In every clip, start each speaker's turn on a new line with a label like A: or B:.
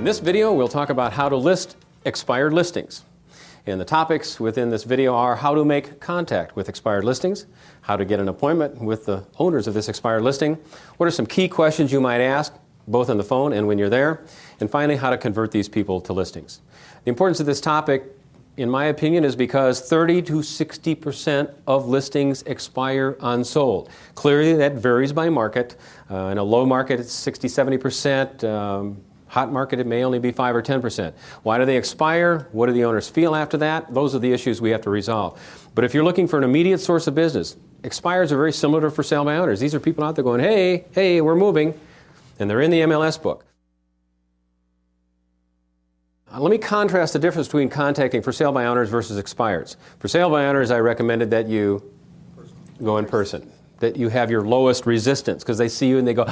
A: this video, we'll talk about how to list expired listings. And the topics within this video are how to make contact with expired listings, how to get an appointment with the owners of this expired listing, what are some key questions you might ask, both on the phone and when you're there, and finally, how to convert these people to listings. The importance of this topic, in my opinion, is because 30 to 60% of listings expire unsold. Clearly, that varies by market. In a low market, it's 60, 70%. Hot market, it may only be 5 or 10%. Why do they expire? What do the owners feel after that? Those are the issues we have to resolve. But if you're looking for an immediate source of business, expires are very similar to for sale by owners. These are people out there going, hey, we're moving, and they're in the MLS book. Let me contrast the difference between contacting for sale by owners versus expireds. For sale by owners, I recommended that you go in person, that you have your lowest resistance, because they see you and they go,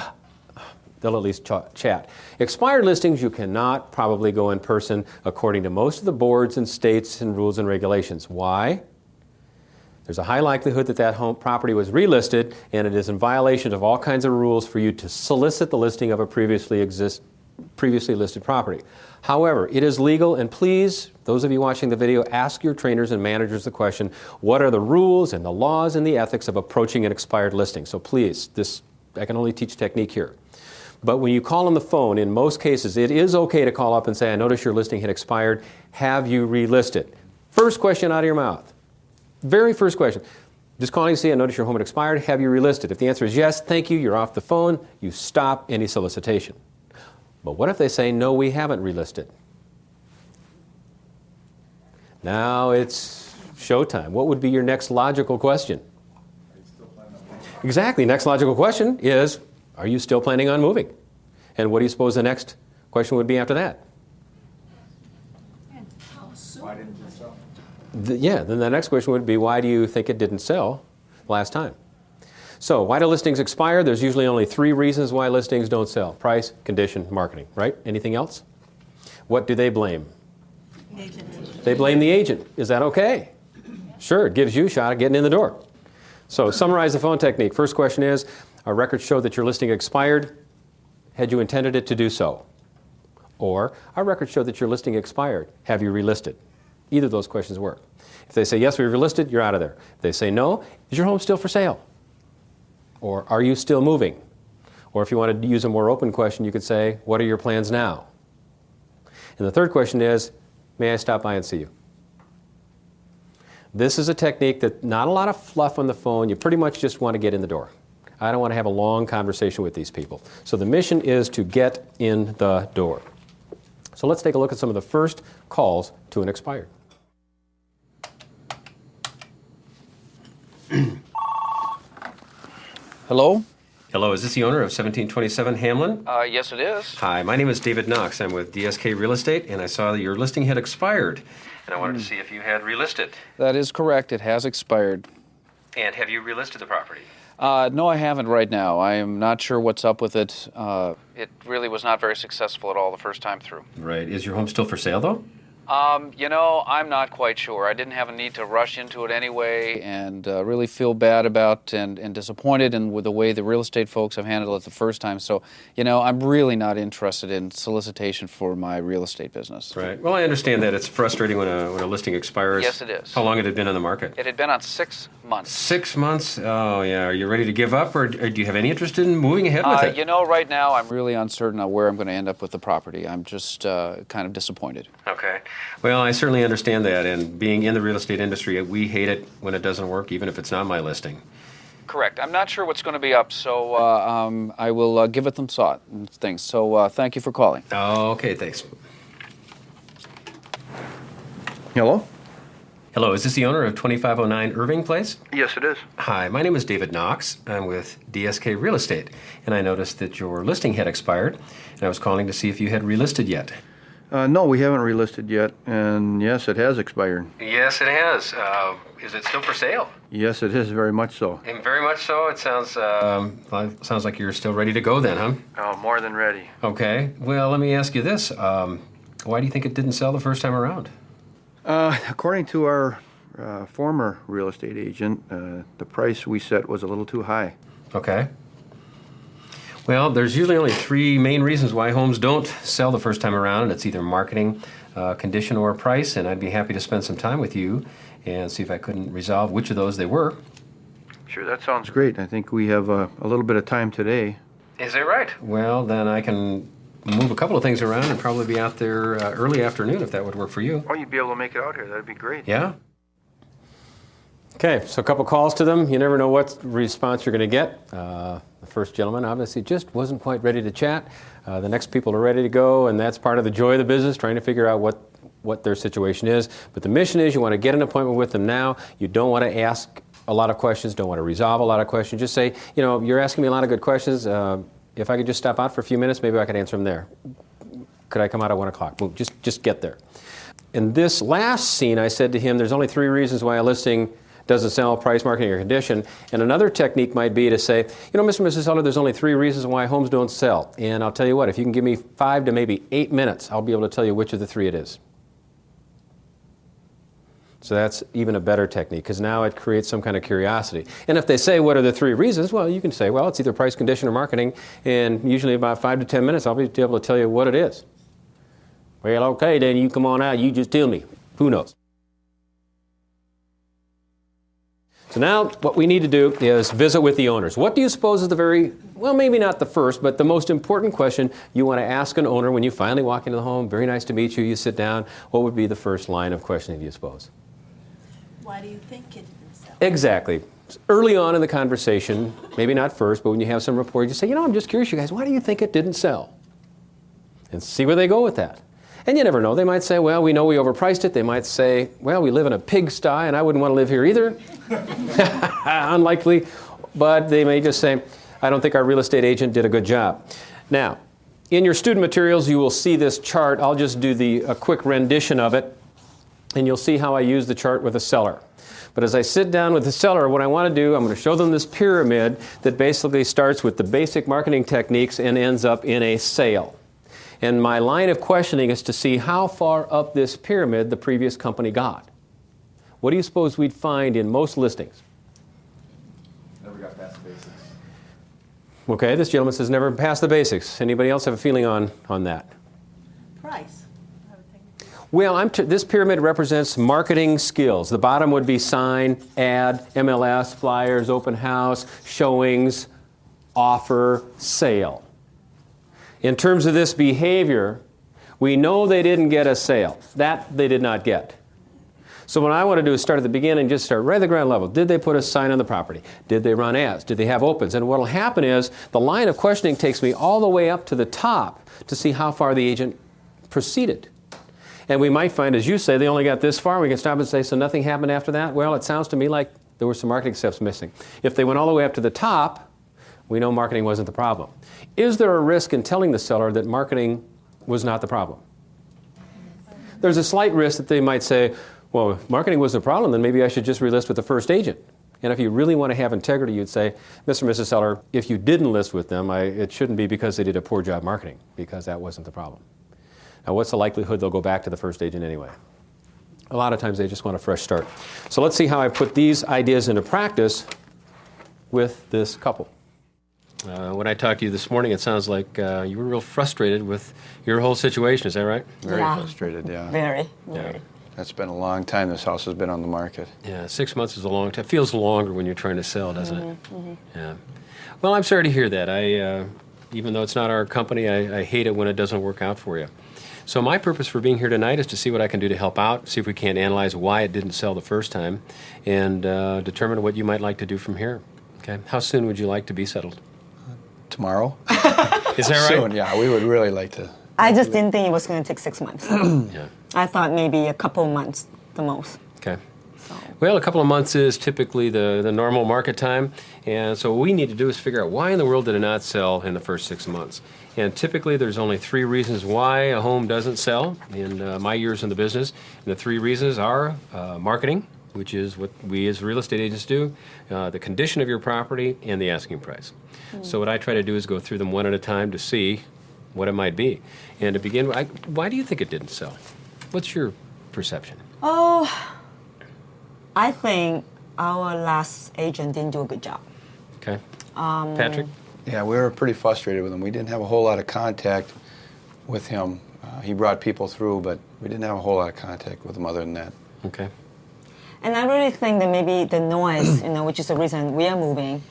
A: they'll at least chat. Expired listings, you cannot probably go in person according to most of the boards and states and rules and regulations. Why? There's a high likelihood that that home property was relisted, and it is in violation of all kinds of rules for you to solicit the listing of a previously listed property. However, it is legal, and please, those of you watching the video, ask your trainers and managers the question, what are the rules and the laws and the ethics of approaching an expired listing? So please, I can only teach technique here. But when you call on the phone, in most cases, it is okay to call up and say, I noticed your listing had expired. Have you relisted? First question out of your mouth. Very first question. Just calling to see, I noticed your home had expired. Have you relisted? If the answer is yes, thank you, you're off the phone. You stop any solicitation. But what if they say, no, we haven't relisted? Now it's showtime. What would be your next logical question? Exactly. Next logical question is, are you still planning on moving? And what do you suppose the next question would be after that?
B: Why didn't it sell?
A: Then the next question would be, why do you think it didn't sell last time? So why do listings expire? There's usually only 3 reasons why listings don't sell. Price, condition, marketing, right? Anything else? What do they blame?
C: Agent.
A: They blame the agent. Is that okay? Sure, it gives you a shot at getting in the door. So summarize the phone technique. First question is, our records show that your listing expired. Had you intended it to do so? Or, our records show that your listing expired. Have you relisted? Either of those questions work. If they say, yes, we've relisted, you're out of there. If they say, no, is your home still for sale? Or, are you still moving? Or if you wanted to use a more open question, you could say, what are your plans now? And the third question is, may I stop by and see you? This is a technique that not a lot of fluff on the phone. You pretty much just want to get in the door. I don't want to have a long conversation with these people. So the mission is to get in the door. So let's take a look at some of the first calls to an expired.
D: Hello?
A: Hello, is this the owner of 1727 Hamlin?
D: Yes, it is.
A: Hi, my name is David Knox. I'm with DSK Real Estate, and I saw that your listing had expired. And I wanted to see if you had relisted.
D: That is correct. It has expired.
A: And have you relisted the property?
D: No, I haven't right now. I am not sure what's up with it. It really was not very successful at all the first time through.
A: Right. Is your home still for sale, though?
D: I'm not quite sure. I didn't have a need to rush into it anyway, and really feel bad about and disappointed in with the way the real estate folks have handled it the first time. So, I'm really not interested in solicitation for my real estate business.
A: Right. Well, I understand that it's frustrating when a listing expires.
D: Yes, it is.
A: How long had it been on the market?
D: It had been on 6 months.
A: 6 months? Oh, yeah. Are you ready to give up, or do you have any interest in moving ahead with it?
D: Right now I'm really uncertain on where I'm going to end up with the property. I'm just kind of disappointed.
A: Okay. Well, I certainly understand that, and being in the real estate industry, we hate it when it doesn't work, even if it's not my listing.
D: Correct. I'm not sure what's going to be up, so I will give it some thought and things. So thank you for calling.
A: Oh, okay, thanks.
B: Hello?
A: Hello, is this the owner of 2509 Irving Place?
B: Yes, it is.
A: Hi, my name is David Knox. I'm with DSK Real Estate, and I noticed that your listing had expired, and I was calling to see if you had relisted yet.
B: No, we haven't relisted yet, and yes, it has expired.
A: Yes, it has. Is it still for sale?
B: Yes, it is, very much so.
A: And very much so. It sounds like you're still ready to go then, huh?
B: Oh, more than ready.
A: Okay. Well, let me ask you this. Why do you think it didn't sell the first time around?
B: According to our former real estate agent, the price we set was a little too high.
A: Okay. Well, there's usually only three main reasons why homes don't sell the first time around, and it's either marketing, condition, or price, and I'd be happy to spend some time with you and see if I couldn't resolve which of those they were.
B: Sure, that sounds great. I think we have a little bit of time today.
A: Is that right? Well, then I can move a couple of things around and probably be out there early afternoon if that would work for you.
B: Oh, you'd be able to make it out here. That'd be great.
A: Yeah? Okay, so a couple calls to them. You never know what response you're going to get. The first gentleman obviously just wasn't quite ready to chat. The next people are ready to go, and that's part of the joy of the business, trying to figure out what their situation is. But the mission is you want to get an appointment with them now. You don't want to ask a lot of questions, don't want to resolve a lot of questions. Just say, you know, you're asking me a lot of good questions. If I could just stop out for a few minutes, maybe I could answer them there. Could I come out at 1 o'clock? Boom, just get there. In this last scene, I said to him, there's only 3 reasons why a listing doesn't sell: price, marketing, or condition. And another technique might be to say, you know, Mr. and Mrs. Seller, there's only 3 reasons why homes don't sell. And I'll tell you what, if you can give me 5 to maybe 8 minutes, I'll be able to tell you which of the 3 it is. So that's even a better technique, because now it creates some kind of curiosity. And if they say, what are the 3 reasons? Well, you can say, well, it's either price, condition, or marketing. And usually about 5 to 10 minutes, I'll be able to tell you what it is. Well, okay, then you come on out, you just tell me. Who knows? So now what we need to do is visit with the owners. What do you suppose is the very, well, maybe not the first, but the most important question you want to ask an owner when you finally walk into the home? Very nice to meet you. You sit down. What would be the first line of questioning, do you suppose?
C: Why do you think it didn't sell?
A: Exactly. Early on in the conversation, maybe not first, but when you have some rapport, you say, you know, I'm just curious, you guys, why do you think it didn't sell? And see where they go with that. And you never know. They might say, well, we know we overpriced it. They might say, well, we live in a pigsty, and I wouldn't want to live here either. Unlikely. But they may just say, I don't think our real estate agent did a good job. Now, in your student materials, you will see this chart. I'll just do a quick rendition of it, and you'll see how I use the chart with a seller. But as I sit down with the seller, what I want to do, I'm going to show them this pyramid that basically starts with the basic marketing techniques and ends up in a sale. And my line of questioning is to see how far up this pyramid the previous company got. What do you suppose we'd find in most listings?
E: Never got past the basics.
A: Okay, this gentleman says never past the basics. Anybody else have a feeling on that?
C: Price, I would think.
A: Well, this pyramid represents marketing skills. The bottom would be sign, ad, MLS, flyers, open house, showings, offer, sale. In terms of this behavior, we know they didn't get a sale. That they did not get. So what I want to do is start at the beginning and just start right at the ground level. Did they put a sign on the property? Did they run ads? Did they have opens? And what will happen is the line of questioning takes me all the way up to the top to see how far the agent proceeded. And we might find, as you say, they only got this far. We can stop and say, so nothing happened after that? Well, it sounds to me like there were some marketing steps missing. If they went all the way up to the top, we know marketing wasn't the problem. Is there a risk in telling the seller that marketing was not the problem? There's a slight risk that they might say, well, if marketing was the problem, then maybe I should just relist with the first agent. And if you really want to have integrity, you'd say, Mr. and Mrs. Seller, if you didn't list with them, it shouldn't be because they did a poor job marketing, because that wasn't the problem. Now, what's the likelihood they'll go back to the first agent anyway? A lot of times they just want a fresh start. So let's see how I put these ideas into practice with this couple. When I talked to you this morning, it sounds like you were real frustrated with your whole situation. Is that right?
F: Very
G: Yeah.
F: frustrated, yeah.
G: Very.
A: Yeah.
F: That's been a long time this house has been on the market.
A: Yeah, 6 months is a long time. Feels longer when you're trying to sell, doesn't it? Yeah. Well, I'm sorry to hear that. Even though it's not our company, I hate it when it doesn't work out for you. So my purpose for being here tonight is to see what I can do to help out, see if we can't analyze why it didn't sell the first time, and determine what you might like to do from here. Okay. How soon would you like to be settled?
F: Tomorrow?
A: Is that right?
F: Soon, yeah. We would really like to.
G: I just didn't think it was going to take 6 months.
A: Yeah.
G: I thought maybe a couple months the most.
A: Okay.
G: So.
A: Well, a couple of months is typically the normal market time, and so what we need to do is figure out why in the world did it not sell in the first 6 months. And typically there's only 3 reasons why a home doesn't sell in my years in the business. And the 3 reasons are marketing, which is what we as real estate agents do, the condition of your property, and the asking price. So what I try to do is go through them one at a time to see what it might be. And to begin with, why do you think it didn't sell? What's your perception?
G: Oh, I think our last agent didn't do a good job.
A: Okay. Patrick?
F: Yeah, we were pretty frustrated with him. We didn't have a whole lot of contact with him. He brought people through, but we didn't have a whole lot of contact with him other than that.
A: Okay.
G: And I really think that maybe the noise, which is the reason we are moving,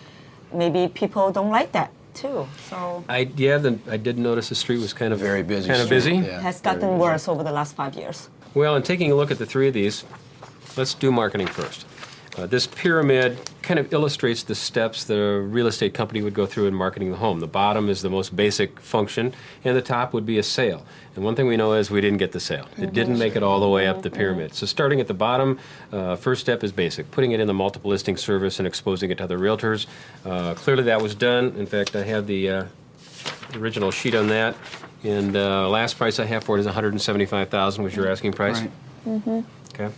G: maybe people don't like that too. So
A: I did notice the street was kind of
F: Very busy.
A: Kind of
F: street.
A: busy.
F: Yeah,
G: it has
F: very
G: gotten
F: busy.
G: worse over the last 5 years.
A: Well, in taking a look at the three of these, let's do marketing first. This pyramid kind of illustrates the steps that a real estate company would go through in marketing the home. The bottom is the most basic function, and the top would be a sale. And one thing we know is we didn't get the sale. It didn't make it all the way up the pyramid. So starting at the bottom, first step is basic, putting it in the multiple listing service and exposing it to other realtors. Clearly that was done. In fact, I have the original sheet on that. And last price I have for it is $175,000 was your asking price.
B: Right.
A: Okay.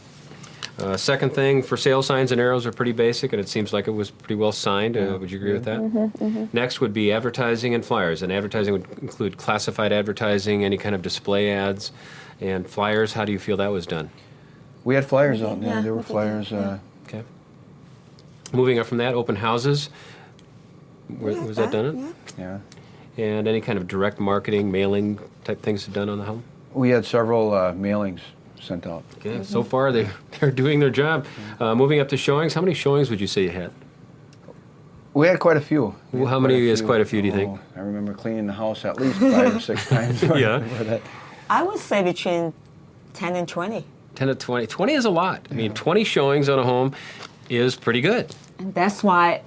A: Second thing, for sale signs and arrows are pretty basic, and it seems like it was pretty well signed. Would you agree with that? Next would be advertising and flyers. And advertising would include classified advertising, any kind of display ads, and flyers. How do you feel that was done?
B: We had flyers out, yeah,
G: Yeah,
B: there were
G: we did,
B: flyers.
A: Okay. Moving up from that, open houses. Was that done?
B: Yeah.
A: And any kind of direct marketing, mailing type things done on the home?
B: We had several mailings sent out.
A: Okay. So far, they're doing their job. Moving up to showings, how many showings would you say you had?
B: We had quite a few.
A: Well, how many is quite a few, do you think?
B: I remember cleaning the house at least 5 or 6 times.
A: Yeah.
B: for that.
G: I would say between 10 and 20.
A: 10 to 20. 20 is a lot. I mean, 20 showings on a home is pretty good.
G: And that's why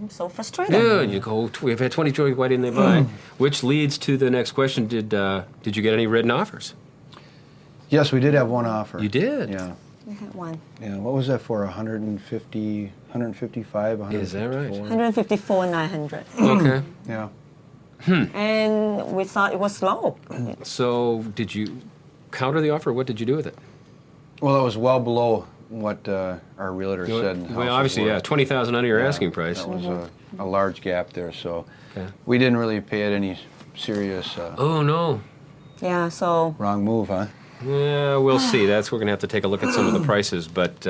G: I'm so frustrated.
A: Dude, you go, we've had 20 showings, why didn't they buy? Which leads to the next question. Did you get any written offers?
B: Yes, we did have one offer.
A: You did?
B: Yeah.
G: We had one.
B: Yeah. What was that for? 150, 155, 154?
A: Is that right?
G: 154, 900.
A: Okay.
B: Yeah.
G: And we thought it was low.
A: So did you counter the offer? What did you do with it?
B: Well, it was well below what our realtor said. the
A: Well,
B: house
A: obviously,
B: was
A: yeah,
B: worth.
A: 20,000 under your
B: Yeah,
A: asking price.
B: That was a large gap there, so
A: Okay.
B: we didn't really pay it any serious
A: Oh, no.
G: Yeah, so
B: wrong move, huh?
A: Yeah, we'll see. We're going to have to take a look at some of the prices. But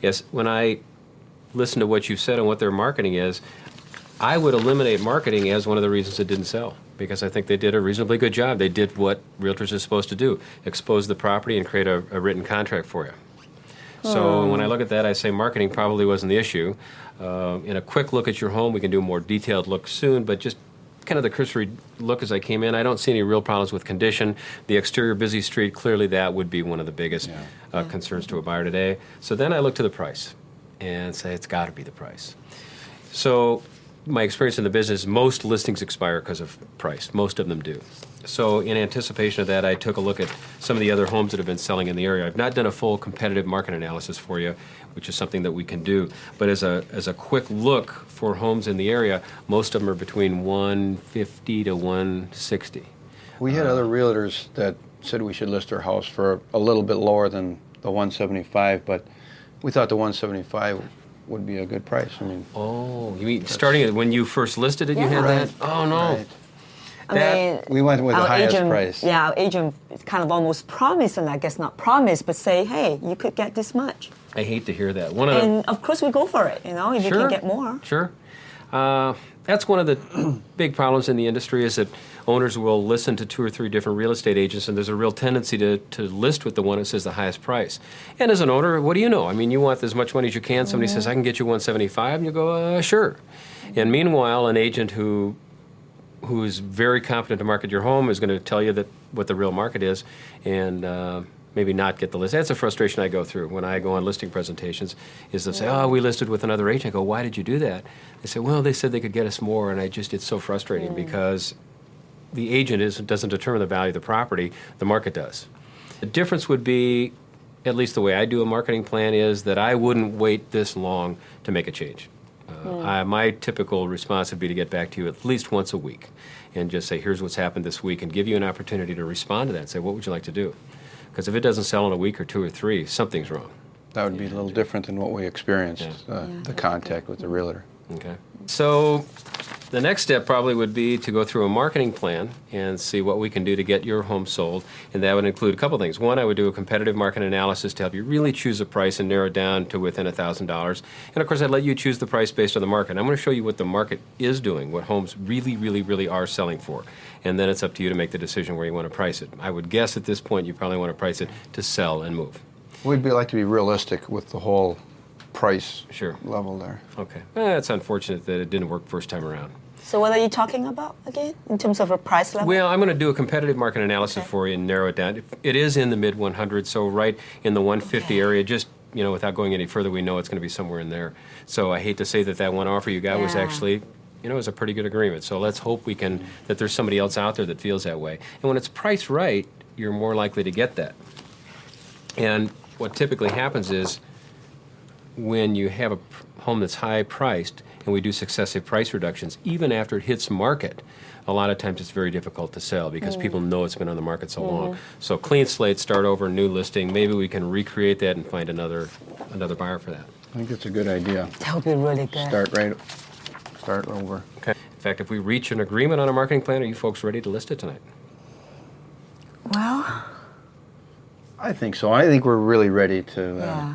A: yes, when I listen to what you said and what their marketing is, I would eliminate marketing as one of the reasons it didn't sell, because I think they did a reasonably good job. They did what realtors are supposed to do, expose the property and create a written contract for you. So when I look at that, I say marketing probably wasn't the issue. In a quick look at your home, we can do a more detailed look soon, but just kind of the cursory look as I came in, I don't see any real problems with condition. The exterior busy street, clearly that would be one of the biggest concerns to a buyer today. So then I look to the price and say it's got to be the price. So my experience in the business, most listings expire because of price. Most of them do. So in anticipation of that, I took a look at some of the other homes that have been selling in the area. I've not done a full competitive market analysis for you, which is something that we can do. But as a quick look for homes in the area, most of them are between 150 to 160.
F: We had other realtors that said we should list our house for a little bit lower than the 175, but we thought the 175 would be a good price. I mean,
A: Oh, you mean starting at when you first listed it, you had
G: Yeah.
A: that? Oh, no.
F: Right.
G: I
A: That-
G: mean,
F: We went with the
G: our
F: highest
G: agent,
F: price.
G: Yeah, our agent kind of almost promised, and I guess not promised, but say, hey, you could get this much.
A: I hate to hear that. One of the,
G: And of course we go for it, if you can get more.
A: Sure. That's one of the big problems in the industry is that owners will listen to 2 or 3 different real estate agents, and there's a real tendency to list with the one that says the highest price. And as an owner, what do you know? I mean, you want as much money as you can. Somebody says, I can get you 175, and you go, sure. And meanwhile, an agent who is very competent to market your home is going to tell you that what the real market is, and maybe not get the list. That's a frustration I go through when I go on listing presentations, is they'll say, oh, we listed with another agent. I go, why did you do that? They say, well, they said they could get us more, and it's so frustrating because the agent doesn't determine the value of the property, the market does. The difference would be, at least the way I do a marketing plan, is that I wouldn't wait this long to make a change. My typical response would be to get back to you at least once a week and just say, here's what's happened this week, and give you an opportunity to respond to that and say, what would you like to do? Because if it doesn't sell in a week or 2 or 3, something's wrong.
F: that would be a little different than what we experienced, the contact with the realtor.
A: Okay. So the next step probably would be to go through a marketing plan and see what we can do to get your home sold. And that would include a couple things. One, I would do a competitive market analysis to help you really choose a price and narrow it down to within $1,000. And of course, I'd let you choose the price based on the market. I'm going to show you what the market is doing, what homes really, really, really are selling for. And then it's up to you to make the decision where you want to price it. I would guess at this point you probably want to price it to sell and move.
F: We'd like to be realistic with the whole price
A: Sure.
F: level there.
A: Okay. It's unfortunate that it didn't work first time around.
G: So what are you talking about again in terms of a price level?
A: Well, I'm going to do a competitive market analysis for you and narrow it down. It is in the mid 100s, so right in the 150 area. Just without going any further, we know it's going to be somewhere in there. So I hate to say that one offer you got was
G: Yeah.
A: actually, was a pretty good agreement. So let's hope that there's somebody else out there that feels that way. And when it's priced right, you're more likely to get that. And what typically happens is, when you have a home that's high priced and we do successive price reductions, even after it hits market, a lot of times it's very difficult to sell because people know it's been on the market so long. So clean slate, start over, new listing. Maybe we can recreate that and find another buyer for that.
F: I think it's a good idea.
G: That would be really good.
F: Start over.
A: Okay. In fact, if we reach an agreement on a marketing plan, are you folks ready to list it tonight?
G: Well,
F: I think so. I think we're really ready to
G: yeah.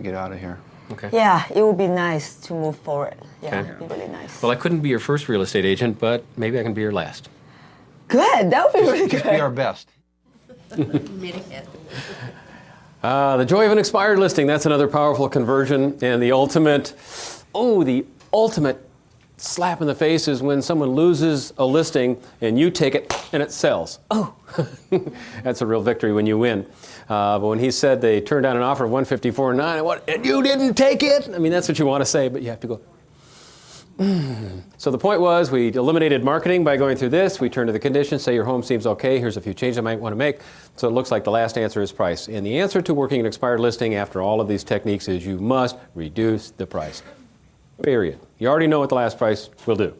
F: get out of here.
A: Okay.
G: Yeah, it would be nice to move forward. Yeah,
A: Okay.
G: it'd be really nice.
A: Well, I couldn't be your first real estate agent, but maybe I can be your last.
G: Good, that would be really
F: Just
G: good.
F: be our best.
C: Admitting it.
A: The joy of an expired listing, that's another powerful conversion. And the ultimate slap in the face is when someone loses a listing and you take it and it sells. Oh, that's a real victory when you win. But when he said they turned down an offer of $154.9, and you didn't take it? I mean, that's what you want to say, but you have to go. So the point was, we eliminated marketing by going through this. We turn to the conditions, say your home seems okay. Here's a few changes I might want to make. So it looks like the last answer is price. And the answer to working an expired listing after all of these techniques is you must reduce the price. Period. You already know what the last price will do.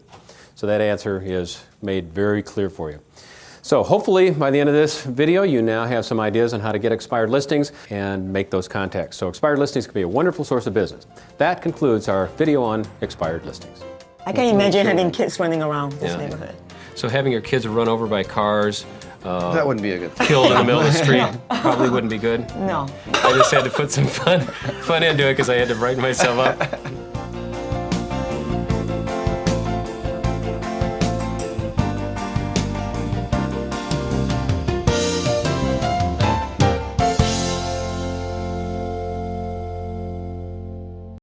A: So that answer is made very clear for you. So hopefully by the end of this video, you now have some ideas on how to get expired listings and make those contacts. So expired listings can be a wonderful source of business. That concludes our video on expired listings.
G: I can imagine having kids running around this
A: Yeah.
G: neighborhood.
A: So having your kids run over by cars,
F: That wouldn't be a good thing.
A: killed in the middle of the street, probably wouldn't be good.
G: No.
A: I just had to put some fun into it because I had to brighten myself up.